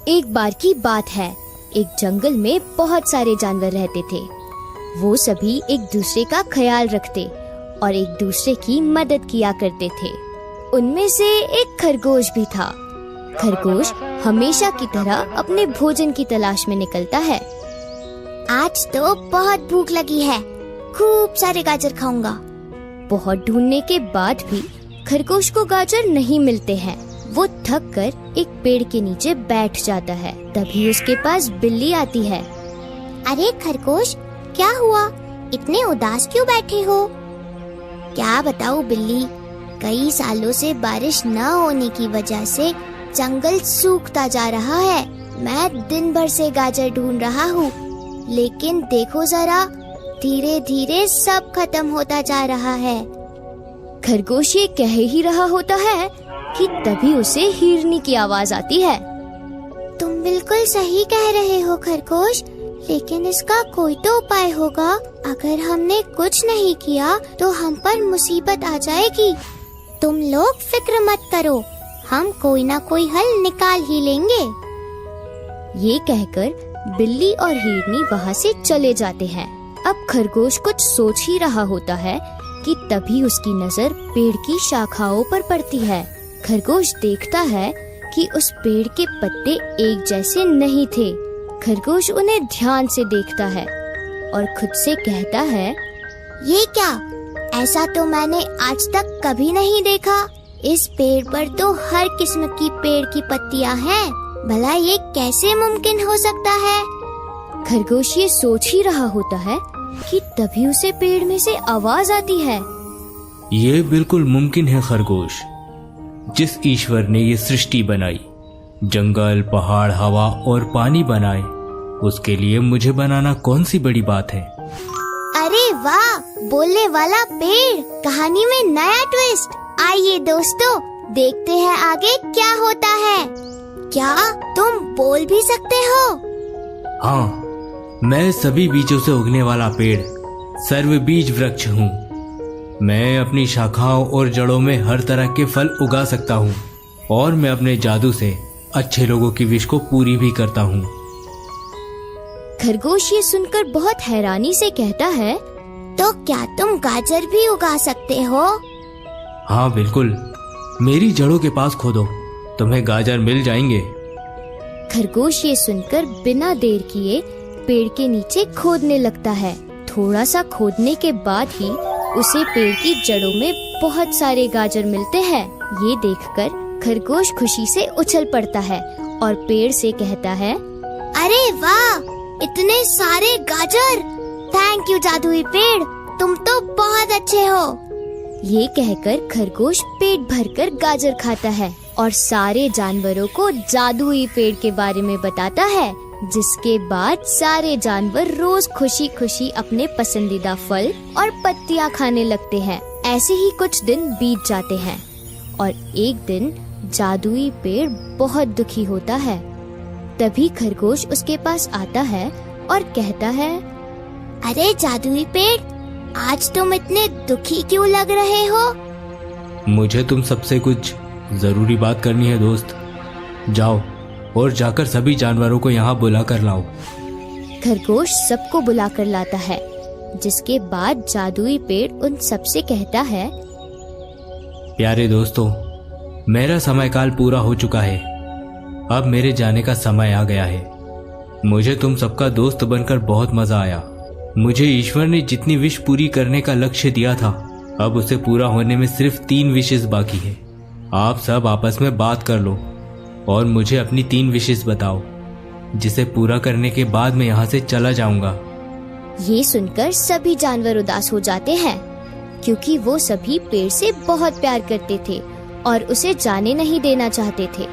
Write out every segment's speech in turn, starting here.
एक बार की बात है, एक जंगल में बहुत सारे जानवर रहते थे। वो सभी एक दूसरे का ख्याल रखते और एक दूसरे की मदद किया करते थे। उनमें से एक खरगोश भी था। खरगोश हमेशा की तरह अपने भोजन की तलाश में निकलता है। आज तो बहुत भूख लगी है, खूब सारे गाजर खाऊंगा। बहुत ढूंढने के बाद भी खरगोश को गाजर नहीं मिलते हैं। वो थक कर एक पेड़ के नीचे बैठ जाता है। तभी उसके पास बिल्ली आती है। अरे खरगोश, क्या हुआ? इतने उदास क्यों बैठे हो? क्या बताऊं बिल्ली, कई सालों से बारिश न होने की वजह से जंगल सूखता जा रहा है। मैं दिन भर से गाजर ढूंढ रहा हूँ, लेकिन देखो जरा, धीरे धीरे सब खत्म होता जा रहा है। खरगोश ये कह ही रहा होता है कि तभी उसे हिरनी की आवाज आती है। तुम बिल्कुल सही कह रहे हो खरगोश, लेकिन इसका कोई तो उपाय होगा। अगर हमने कुछ नहीं किया तो हम पर मुसीबत आ जाएगी। तुम लोग फिक्र मत करो, हम कोई ना कोई हल निकाल ही लेंगे। ये कहकर बिल्ली और हिरनी वहाँ से चले जाते हैं। अब खरगोश कुछ सोच ही रहा होता है कि तभी उसकी नजर पेड़ की शाखाओं पर पड़ती है। खरगोश देखता है कि उस पेड़ के पत्ते एक जैसे नहीं थे। खरगोश उन्हें ध्यान से देखता है और खुद से कहता है, ये क्या? ऐसा तो मैंने आज तक कभी नहीं देखा। इस पेड़ पर तो हर किस्म की पेड़ की पत्तियां हैं। भला ये कैसे मुमकिन हो सकता है? खरगोश ये सोच ही रहा होता है कि तभी उसे पेड़ में से आवाज आती है। ये बिल्कुल मुमकिन है खरगोश। जिस ईश्वर ने ये सृष्टि बनाई, जंगल, पहाड़, हवा और पानी बनाए, उसके लिए मुझे बनाना कौन सी बड़ी बात है। अरे वाह, बोलने वाला पेड़, कहानी में नया ट्विस्ट। आइए दोस्तों, देखते हैं आगे क्या होता है। क्या तुम बोल भी सकते हो? हाँ, मैं सभी बीजों से उगने वाला पेड़, सर्वबीज वृक्ष हूँ। मैं अपनी शाखाओं और जड़ों में हर तरह के फल उगा सकता हूँ और मैं अपने जादू से अच्छे लोगों की विश को पूरी भी करता हूँ। खरगोश ये सुनकर बहुत हैरानी से कहता है, तो क्या तुम गाजर भी उगा सकते हो? हाँ बिल्कुल, मेरी जड़ों के पास खोदो, तुम्हें गाजर मिल जाएंगे। खरगोश ये सुनकर बिना देर किए पेड़ के नीचे खोदने लगता है। थोड़ा सा खोदने के बाद ही उसे पेड़ की जड़ों में बहुत सारे गाजर मिलते हैं। ये देखकर खरगोश खुशी से उछल पड़ता है और पेड़ से कहता है, अरे वाह, इतने सारे गाजर! थैंक यू जादुई पेड़, तुम तो बहुत अच्छे हो। ये कहकर खरगोश पेट भरकर गाजर खाता है और सारे जानवरों को जादुई पेड़ के बारे में बताता है। जिसके बाद सारे जानवर रोज खुशी खुशी अपने पसंदीदा फल और पत्तियां खाने लगते हैं। ऐसे ही कुछ दिन बीत जाते हैं और एक दिन जादुई पेड़ बहुत दुखी होता है। तभी खरगोश उसके पास आता है और कहता है, अरे जादुई पेड़, आज तुम इतने दुखी क्यों लग रहे हो? मुझे तुम सबसे कुछ जरूरी बात करनी है दोस्त। जाओ और जाकर सभी जानवरों को यहाँ बुला कर लाओ। खरगोश सबको बुला कर लाता है, जिसके बाद जादुई पेड़ उन सबसे कहता है, प्यारे दोस्तों, मेरा समय काल पूरा हो चुका है। अब मेरे जाने का समय आ गया है। मुझे तुम सबका दोस्त बनकर बहुत मजा आया। मुझे ईश्वर ने जितनी विश पूरी करने का लक्ष्य दिया था, अब उसे पूरा होने में सिर्फ 3 विशेष बाकी है। आप सब आपस में बात कर लो और मुझे अपनी 3 विशेष बताओ, जिसे पूरा करने के बाद मैं यहाँ से चला जाऊंगा। ये सुनकर सभी जानवर उदास हो जाते हैं, क्योंकि वो सभी पेड़ से बहुत प्यार करते थे और उसे जाने नहीं देना चाहते थे।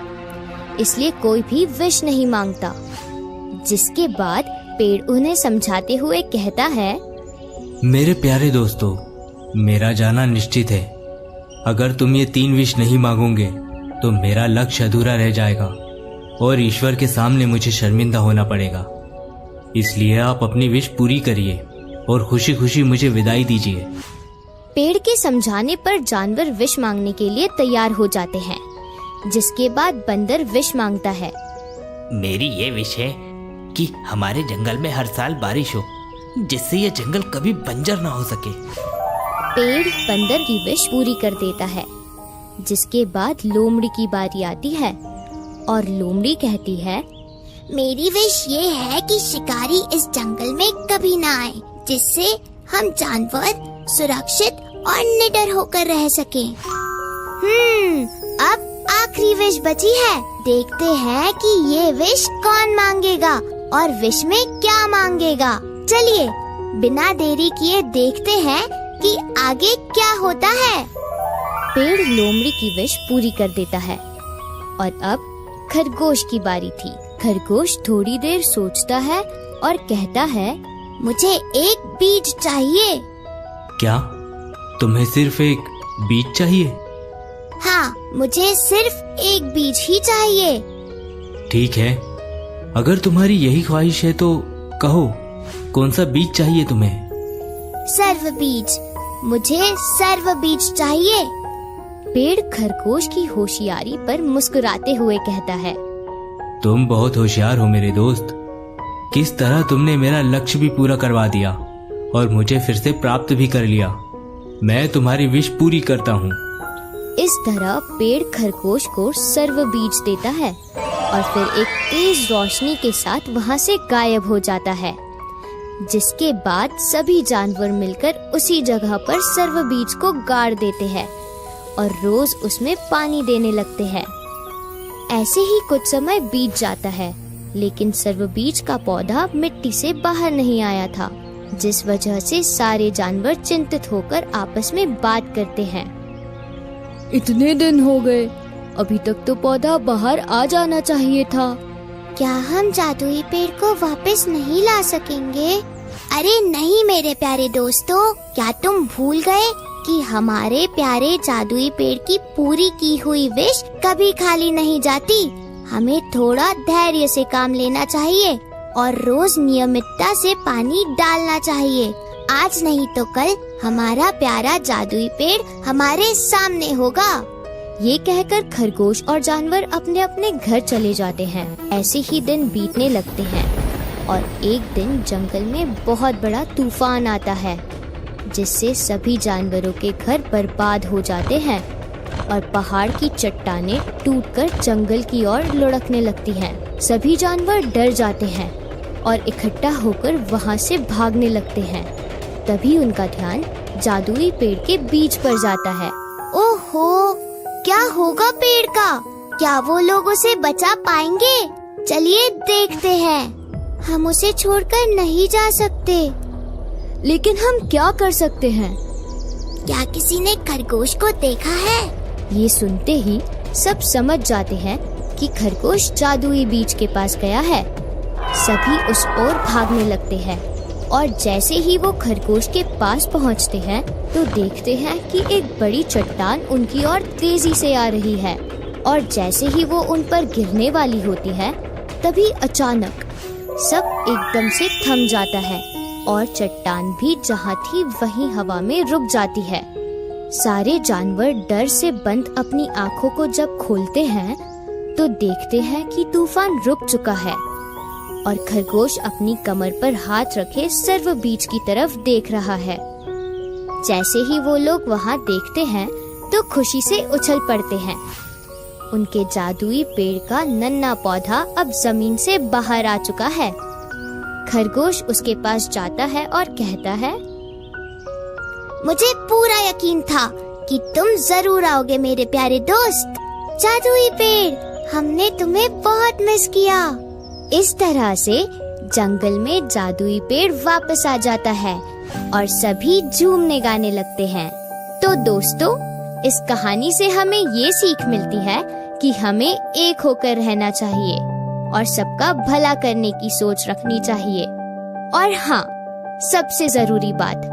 इसलिए कोई भी विश नहीं मांगता। जिसके बाद पेड़ उन्हें समझाते हुए कहता है, मेरे प्यारे दोस्तों, मेरा जाना निश्चित है। अगर तुम ये 3 विश नहीं मांगोगे तो मेरा लक्ष्य अधूरा रह जाएगा और ईश्वर के सामने मुझे शर्मिंदा होना पड़ेगा। इसलिए आप अपनी विश पूरी करिए और खुशी खुशी मुझे विदाई दीजिए। पेड़ के समझाने पर जानवर विश मांगने के लिए तैयार हो जाते हैं। जिसके बाद बंदर विश मांगता है, मेरी ये विश है कि हमारे जंगल में हर साल बारिश हो, जिससे ये जंगल कभी बंजर ना हो सके। पेड़ बंदर की विश पूरी कर देता है। जिसके बाद लोमड़ी की बारी आती है और लोमड़ी कहती है, मेरी विश ये है कि शिकारी इस जंगल में कभी ना आए, जिससे हम जानवर सुरक्षित और निडर होकर रह सकें। अब आखिरी विश बची है। देखते हैं कि ये विश कौन मांगेगा और विश में क्या मांगेगा। चलिए बिना देरी किए देखते हैं कि आगे क्या होता है। पेड़ लोमड़ी की विश पूरी कर देता है और अब खरगोश की बारी थी। खरगोश थोड़ी देर सोचता है और कहता है, मुझे एक बीज चाहिए। क्या तुम्हें सिर्फ एक बीज चाहिए? हाँ, मुझे सिर्फ एक बीज ही चाहिए। ठीक है, अगर तुम्हारी यही ख्वाहिश है तो कहो, कौन सा बीज चाहिए तुम्हें? सर्व बीज, मुझे सर्व बीज चाहिए। पेड़ खरगोश की होशियारी पर मुस्कुराते हुए कहता है, तुम बहुत होशियार हो मेरे दोस्त। किस तरह तुमने मेरा लक्ष्य भी पूरा करवा दिया और मुझे फिर से प्राप्त भी कर लिया। मैं तुम्हारी विश पूरी करता हूँ। इस तरह पेड़ खरगोश को सर्व बीज देता है और फिर एक तेज रोशनी के साथ वहाँ से गायब हो जाता है। जिसके बाद सभी जानवर मिलकर उसी जगह पर सर्व बीज को गाड़ देते हैं और रोज उसमें पानी देने लगते हैं। ऐसे ही कुछ समय बीत जाता है, लेकिन सर्व बीज का पौधा मिट्टी से बाहर नहीं आया था, जिस वजह से सारे जानवर चिंतित होकर आपस में बात करते हैं। इतने दिन हो गए, अभी तक तो पौधा बाहर आ जाना चाहिए था। क्या हम जादुई पेड़ को वापस नहीं ला सकेंगे? अरे नहीं मेरे प्यारे दोस्तों, क्या तुम भूल गए कि हमारे प्यारे जादुई पेड़ की पूरी की हुई विश कभी खाली नहीं जाती। हमें थोड़ा धैर्य से काम लेना चाहिए और रोज नियमितता से पानी डालना चाहिए। आज नहीं तो कल हमारा प्यारा जादुई पेड़ हमारे सामने होगा। ये कहकर खरगोश और जानवर अपने अपने घर चले जाते हैं। ऐसे ही दिन बीतने लगते हैं और एक दिन जंगल में बहुत बड़ा तूफान आता है, जिससे सभी जानवरों के घर बर्बाद हो जाते हैं और पहाड़ की चट्टानें टूटकर जंगल की ओर लुढ़कने लगती हैं। सभी जानवर डर जाते हैं और इकट्ठा होकर वहाँ से भागने लगते हैं। तभी उनका ध्यान जादुई पेड़ के बीज पर जाता है। ओहो, क्या होगा पेड़ का? क्या वो लोग उसे बचा पाएंगे? चलिए देखते हैं। हम उसे छोड़कर नहीं जा सकते। लेकिन हम क्या कर सकते हैं? क्या किसी ने खरगोश को देखा है? ये सुनते ही सब समझ जाते हैं कि खरगोश जादुई बीज के पास गया है। सभी उस ओर भागने लगते हैं और जैसे ही वो खरगोश के पास पहुंचते हैं तो देखते हैं कि एक बड़ी चट्टान उनकी ओर तेजी से आ रही है और जैसे ही वो उन पर गिरने वाली होती है, तभी अचानक सब एकदम से थम जाता है और चट्टान भी जहाँ थी वहीं हवा में रुक जाती है। सारे जानवर डर से बंद अपनी आँखों को जब खोलते हैं तो देखते हैं कि तूफान रुक चुका है और खरगोश अपनी कमर पर हाथ रखे सर्व बीज की तरफ देख रहा है। जैसे ही वो लोग वहाँ देखते हैं तो खुशी से उछल पड़ते हैं। उनके जादुई पेड़ का नन्हा पौधा अब जमीन से बाहर आ चुका है। खरगोश उसके पास जाता है और कहता है, मुझे पूरा यकीन था कि तुम जरूर आओगे मेरे प्यारे दोस्त। जादुई पेड़, हमने तुम्हें बहुत मिस किया। इस तरह से जंगल में जादुई पेड़ वापस आ जाता है और सभी झूमने गाने लगते हैं। तो दोस्तों, इस कहानी से हमें ये सीख मिलती है कि हमें एक होकर रहना चाहिए और सबका भला करने की सोच रखनी चाहिए। और हाँ, सबसे जरूरी बात,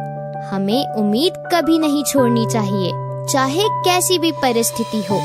हमें उम्मीद कभी नहीं छोड़नी चाहिए, चाहे कैसी भी परिस्थिति हो।